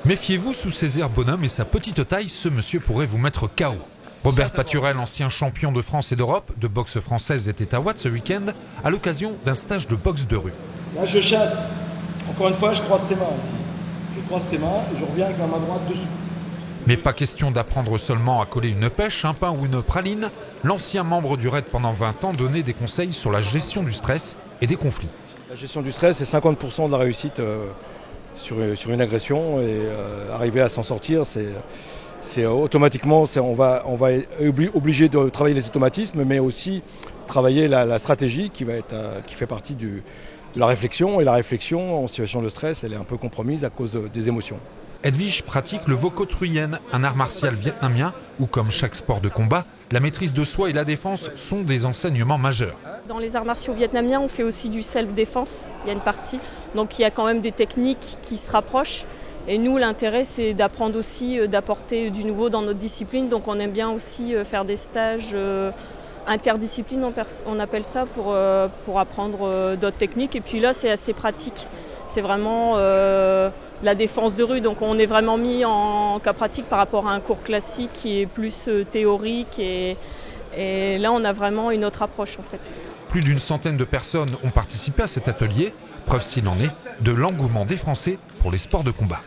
Méfiez-vous, sous ses airs bonhomme et sa petite taille, ce monsieur pourrait vous mettre KO. Robert Paturel, ancien champion de France et d'Europe, de boxe française, était à Watts ce week-end à l'occasion d'un stage de boxe de rue. Là je chasse, encore une fois je croise ses mains ici. Je croise ses mains et je reviens avec ma main droite dessous. Mais pas question d'apprendre seulement à coller une pêche, un pain ou une praline. L'ancien membre du RAID pendant 20 ans donnait des conseils sur la gestion du stress et des conflits. La gestion du stress, c'est 50% de la réussite sur une agression et arriver à s'en sortir, c'est automatiquement, on va être obligé de travailler les automatismes, mais aussi travailler la stratégie qui fait partie de la réflexion. Et la réflexion en situation de stress, elle est un peu compromise à cause des émotions. Edwige pratique le Vô Co Truyen, un art martial vietnamien où, comme chaque sport de combat, la maîtrise de soi et la défense sont des enseignements majeurs. Dans les arts martiaux vietnamiens, on fait aussi du self-défense, il y a une partie. Donc il y a quand même des techniques qui se rapprochent. Et nous, l'intérêt, c'est d'apprendre aussi, d'apporter du nouveau dans notre discipline. Donc on aime bien aussi faire des stages interdisciplines, on appelle ça, pour apprendre d'autres techniques. Et puis là, c'est assez pratique. C'est vraiment la défense de rue. Donc on est vraiment mis en cas pratique par rapport à un cours classique qui est plus théorique. Et là, on a vraiment une autre approche en fait. Plus d'une centaine de personnes ont participé à cet atelier, preuve s'il en est de l'engouement des Français pour les sports de combat.